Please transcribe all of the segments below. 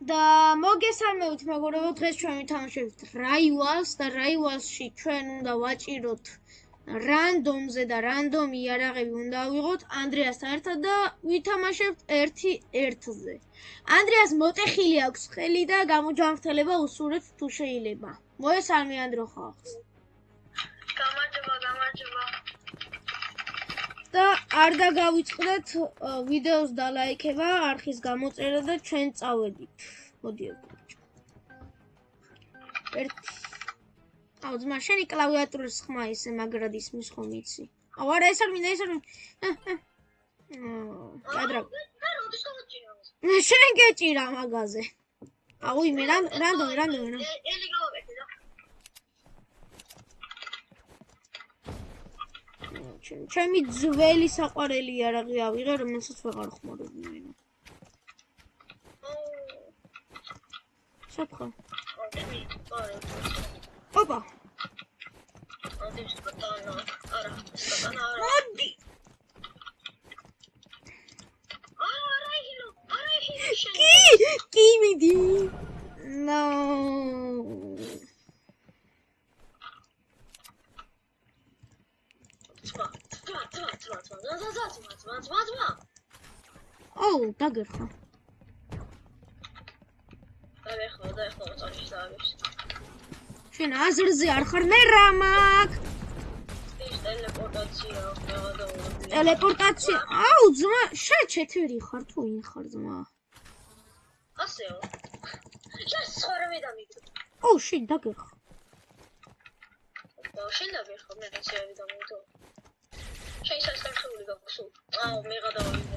და მოგესალმებით მეგობრებო, დღეს ჩვენ ვითამაშებთ Rivals და Rivals-ში ჩვენ უნდა ვაჭიროთ რანდომზე და რანდომი იარაღები უნდა ავიღოთ ანდრეასთან ერთად და ვითამაშებთ 1-1-ზე. ანდრეას მოტეხილი აქვს ხელი და გამოჯანმრთელება უსურვებს თუ შეიძლება. მოესალმე ანდრო ხალხს. გამარჯობა. და არ დაგავიწყდეთ ვიდეოს დალაიქება, არხის გამოწერა და ჩვენ წავედით. მოდიოთ. ძმა, შენი კლავიატურის ხმა ისე მაგრად ისმის ხომ იცი? არა, ეს არ მინდა. შენ გეჭირა მაგაზე. იმე რანდომი. ჩემი ძველი საყვარელი იარაღი ავიღე, რომელსაც ვეღარ ხმარობდი. საფხა. ოპა. მოდი. კი მიდი. No. Oh, დაგერხა. შენ აზრზე არ ხარ, მე რა მაქვს? ტელეპორტაცია. აუ, ძმა, შენ ჩეთერი ხარ თუ ინ ხარ, ძმა? ასეო. შენ სწორები დამიგდო. ოუ, შენ დაგერხა. შენ დაგერხა, მე რაცები დამიგდო. შენ სასწრაფული გაქვს. აუ, მე გადავიდე.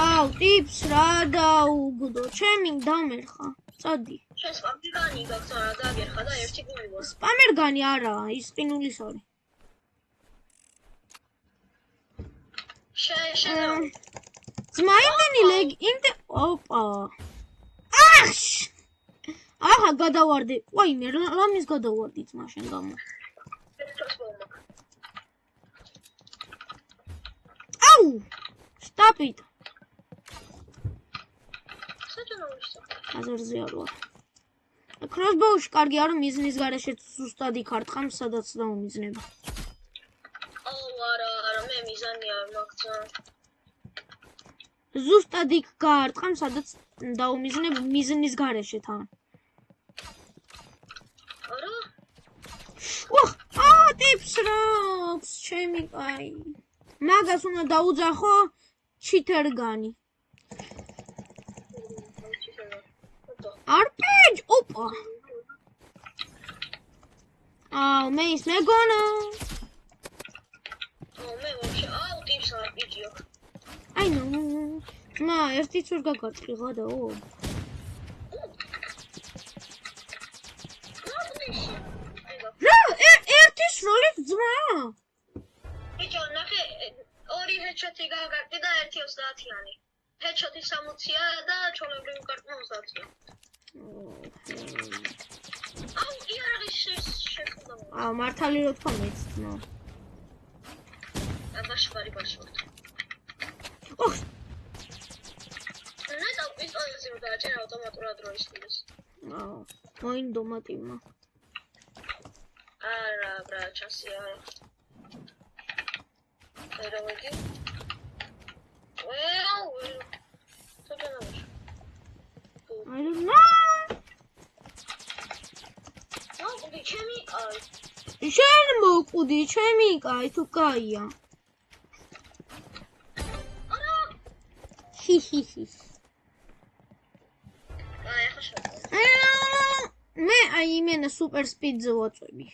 აუ, ტიპს რა დაუგდო, ჩემი დამერხა. წადი. შენ სპამერგანი გაქვს რა დაგერხა და ერთი გულია. სპამერგანი არა, ის ყინულის არის. შენ ძმა იმდენი ოპა. ახშ! აჰა, გადავარდი. ვაიმე, რამის გადავარდი ძმა შენ გამო. აუ! სტოპით. აზერზე არ ვარ. კროსბოუში კარგი არ მიზნის გარეშე ზუსტად იქ არ ტყამს, სადაც დაუმიზნება. აუ, არა, მე მიზანი არ მაქვს. ზუსტად იქ გაარტყამ, სადაც დაუმიზნებ მიზნის გარეშე თან. არა? ვახ, ტიპს როქს, ჩემი კაი. მაგას უნდა დაუძახო ჩითერგანი. არპეჯ, ოპა. მე ის მეგონა. მე ვაფშე, ტიპს არპეჯი აქვს. I know. Ma, ერთიც ვერ გაგაჭრიღა და რა, ერთის როლით ძმა? ბიჭო, ნახე, ორი ჰედშოტი გაგარტი და 1.30-იანი. ჰედშოტი 60-ია და ჩოლებრივი კარტი 30-ია. აუ, იარაღი შეხვდა. მართალი რო თქვა მეც ძმა. ბაში ვარ. ოხ. მე და პისტოლეტი რომ დააჭერა ავტომატურად რო ისtildeს. მოინდომატიმა. არა, ბრაჩასია. ერა ვეგი. I don't know. მოკვდი ჩემი კაი. შენ მოკვდი ჩემი კაი თუ კაია. ჰიჰიჰი. აი, ახლა შევიდა. მე იმენა სუპერ სპიდზე ვაწვევი.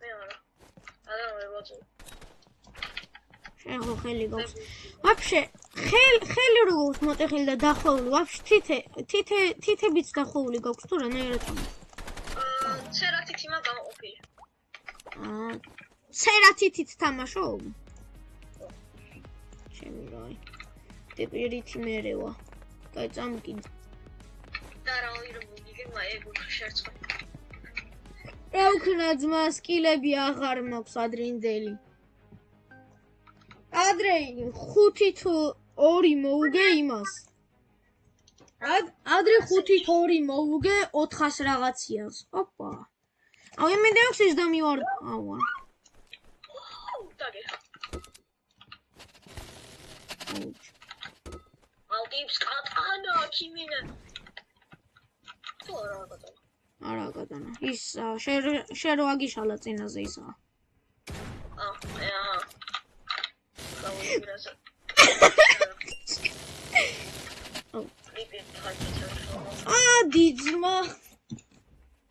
მე არა. არა, ვერ ვაწვევი. შენ ხო ხელი გაქვს. ვაფშე, ხელი რო გაქვს მოტეხილი და დახვეული, ვაფშე თითებიც დახვეული გაქვს თუ რანაირად? ცერათით იმა გამოყოფილი. ცერათით თამაშობ? ჩემი რაი. ტიპირითი მერევა. კაი, წამკიდე. და რა ვირობდი, ეგ შერცხა. რა უქნა ძმა, სკილები აღარ მაქვს ადრინდელი. ადრე 5-2 მოუგე იმას. ადრე 5-2 მოუგე 400 რაღაციას. ოპა. აი მე დევს ის დამივარ. აუა. დაგეხა. ალტიპს კატანა ქიმინა. თუ არა კატანა. არა კატანა. ის შენ რო აგიშალა წინაზე ისა. დიძმა.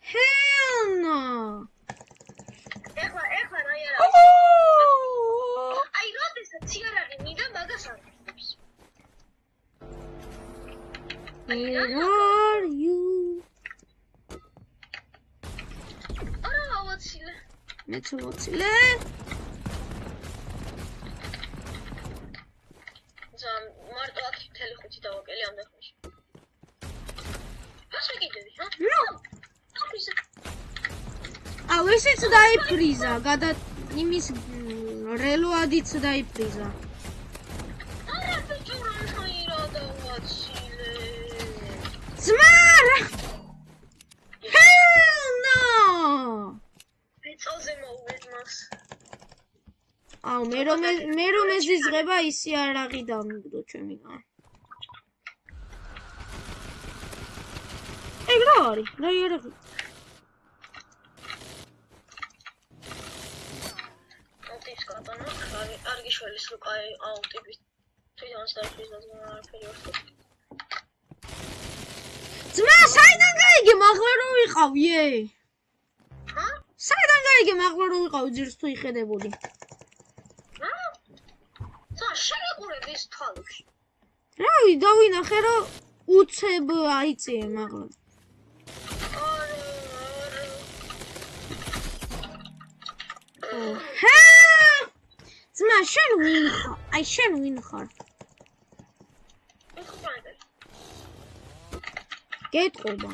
Hell no. ეხლა რა არა. აი როდესაც ციარაღი მინდა მაგას არგებს. Where are you? არა ავაცილე. მეც მოცილე. ზამ მარტო აქ მთელი ხუთი დავაკელი ამ დახმაში. რა შეგიდები, ჰა? აუ ესეც დაიფრიზა, იმის რელოადიც დაიფრიზა. არა ბიჭო რა დავაცილე. ძმარ! Hell no! ბიჭოზე მოვიდ მას. აუ მე რომ ეზიზღება ისი არაღი დამიგდო ჩემიდან. ეგ რა არის? რა იარაღი? ალტიპს კატანა, კარგი შველის რო კაი ალტიპის თვითონაც დაიფრიზა არაფერი არ ხდება. ძმა, საიდან გაიგე მაღლა რო ვიყავიე? ჰა? საიდან გაიგე მაღლა რო ვიყავი ძირს თუ იხედებოდი? რა? ცა შეგეყურები ის თვალებში. რავი, დავინახე რომ უცებ აიწიე მაღლა. ჰა! ძმა, შენ ვინ ხარ? აი შენ ვინ ხარ? გეტყობა.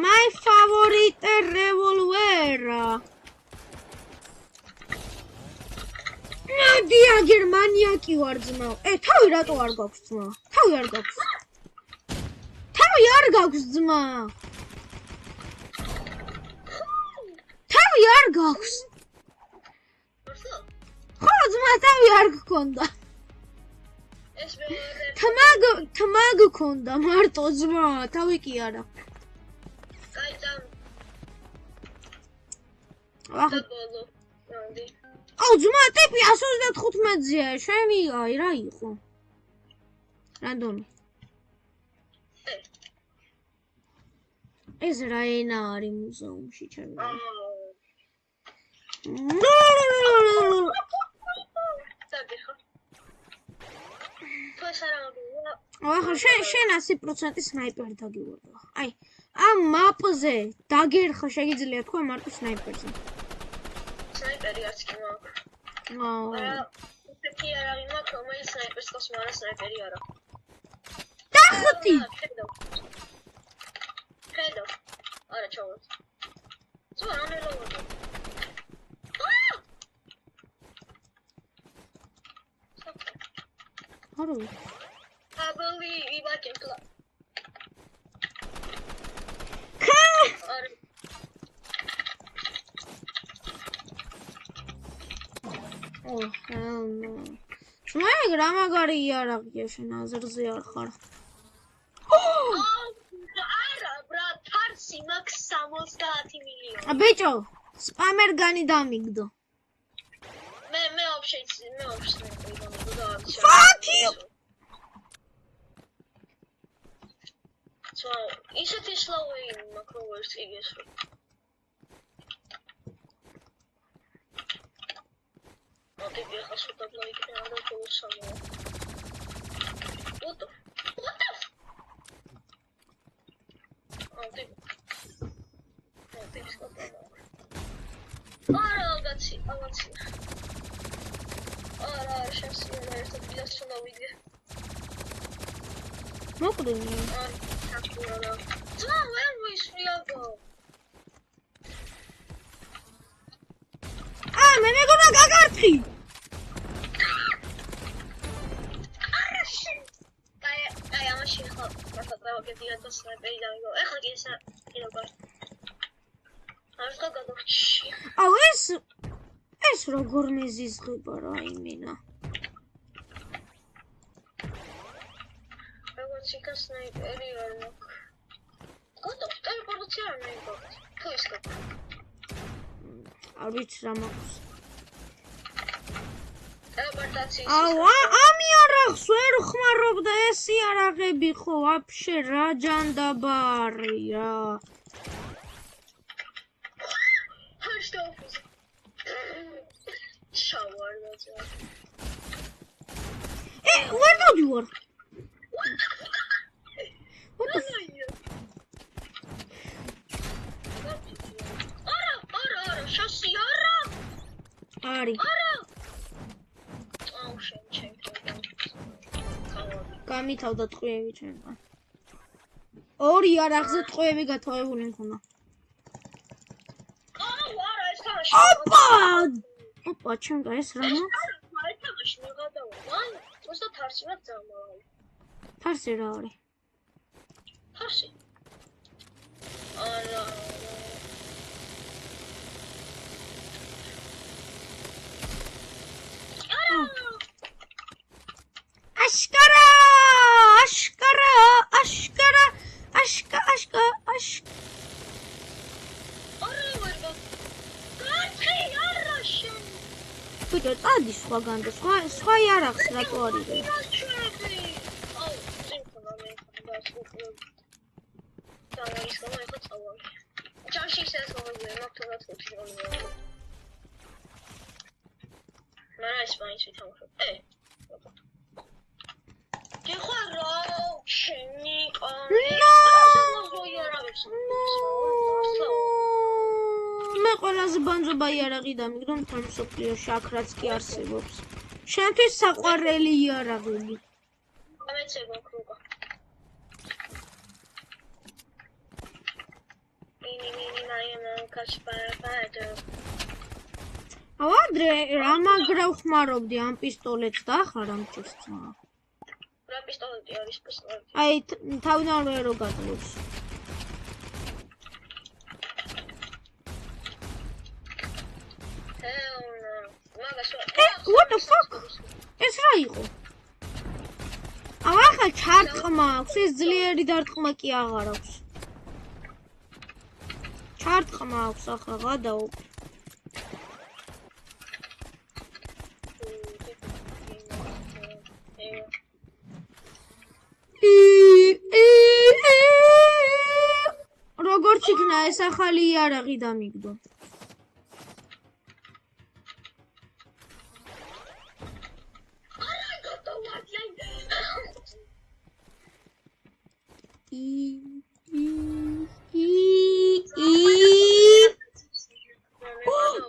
My favorite revolver. ნადია გერმანიაკი ვარ ძმა. თავი რატო არ გაქვს ძმა? თავი არ გაქვს. თავი არ გაქვს ძმა. თავი არ გაქვს. ხო ძმა თავი არ გქონდა. ეს მეორე თმა გქონდა მარტო ძმა, თავი კი არა. კაი ძამ. ახლა ბოლო. ნადი. აუ ძმა ტიპი 135-ზეა, შენ ვიღავი რა იყო? რანდომი. ეს რა ენა არის მუზეუმში ჩემი? დაგეხა. თოს არა მოგივა. ახლა შენ 100% სნაიპერი დაგიwardო. აი, ამ მაპზე დაგერხა შეგიძლია თქვა მარტო სნაიპერზე. სნაიპერი არც კი მაქვს. არა, ისეთი არაღი მაქვს, რომელიც სნაიპერს ყავს, მაგრამ სნაიპერი არა. დახტი. ხედავ. არა ჩავარდ. ზო რა მელოვდა. არა. I believe I can fly. არა. Oh hell no. Შენ რა მაგარი იარაღია შენ აზრზე არ ხარ. არა, ბრატ, ფარსი მაქვს 70 მილიონი. ბიჭო, სპამერ განი დამიგდო. მე вообще დამიგდო და არის. Fuck you. So, ისეთი სლოუი მაკროვერს იგეს რო. მოდი გიხასო და ბლოიკი არა თულსამო. What the? არა, გაცი, ავაცი. არა, შესაძლოა ერთად გიასწრო დავიდე. მოკლენი. არა. ძმა, ვერ ვისვიაგო. მე მეგონა გაგართხი. ახლა სნაიპერი დამიგო. ეხლა კი ესა კიდევ გარ. ახლა გადავრჩი. აუ ეს როგორ მეზიზღება რა იმენა. როგორც იქა სნაიპერი არ მაქვს. გოტოვ, ტელეპორტაცია არ მეიგოთ. თუ ის გაკ. არ ვიცი რა მაქვს. ტელეპორტაცია. აუ ამ იარაღს ვერ ხმარობდა ეს იარაღები ხო ვაფშე რა ჯანდაბარი რა. ჰაშტოფის. შავარდაძე. ვერ დავდივარ. არა, შასი არა. არის. არა. აუ შენ. გამითავდა ტყვიები ჩემთან. ორი იარაღზე ტყვიები გათოვებული მქონდა. აუ არა, ეს თამაში. ოპა, ჩემგა ეს რა მაქვს? ეს თამაში მეგადავა. მან უბრალოდ თარსიවත් დამავალი. თარსი რა არის? თარსი. არა. აშკარა. ბიჭო, წადი სხვაგან და სხვა იარაღს რატო არის? აუ, ზინქონა მე დავარის გამა ეხა წავალი. ჯამში ისეც მოვიდა, მაგთუნდაც ხუთი დავარო. მარა ეს მაინც ვითამაშობ. გეხარო, შენი ყანი. მე ყველაზე ბანძობა იარაღი დამიგდო მთელ მსოფლიოში, აქ რაც კი არსებობს. შენთვის საყვარელი იარაღები. ამეცე გაქრუგა. აუ ადრე რა მაგრა ხმარობდი ამ პისტოლეტს და ახლა მჭირს ძმა. რა პისტოლეტი არის პისტოლეტი? აი თავიდან რო გაძლევს. What the fuck? ეს რა იყო? აუ ახლა ჩარტყმა აქვს, ეს ძლიერი დარტყმა კი აღარ აქვს. ჩარტყმა აქვს ახლა გადაო. როგორც იქნა ეს ახალი იარაღი დამიგდო.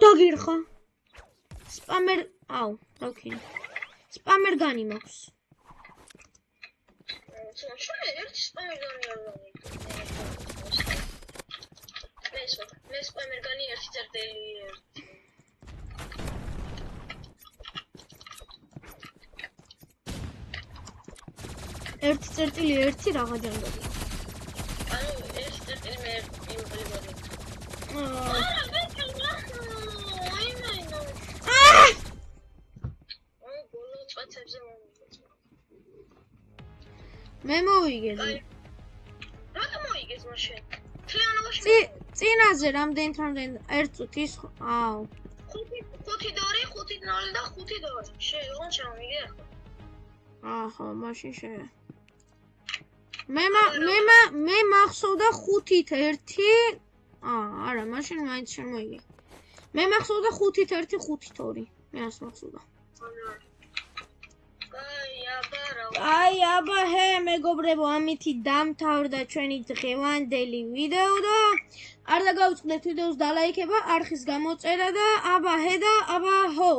დაგირხა. სპამერ, აუ, დავქინე. სპამერ განი მაქვს. ერთი სპამერგანი არ გამიგდა. მე სპამერგანი ერთი წერტილი ერთი. ერთი წერტილი ერთი რაღა ჯანდაბია. ანუ ერთი წერტილი მე იმღლიბოდი. მე მოვიგეზე. რატო მოიგეს მაშინ? თლიანობაში. წინაზე რამდენით 1 წუთის, აუ. 5-2, 5-0 და 5-2. შეიღონ ჩამიგე ახლა. აჰა, მაშინ შე. მე მახსოვდა 5-1. არა, მაშინ მაინც შემოიგე. მე მახსოვდა 5-1, 5-2. მე ასე მახსოვდა. აი აბა ჰე მეგობრებო, ამითი დამთავრდა ჩვენი დღევანდელი ვიდეო და არ დაგაუწყდეთ ვიდეოს დალაიქება, არხის გამოწერა და აბა ჰე და აბა ჰო.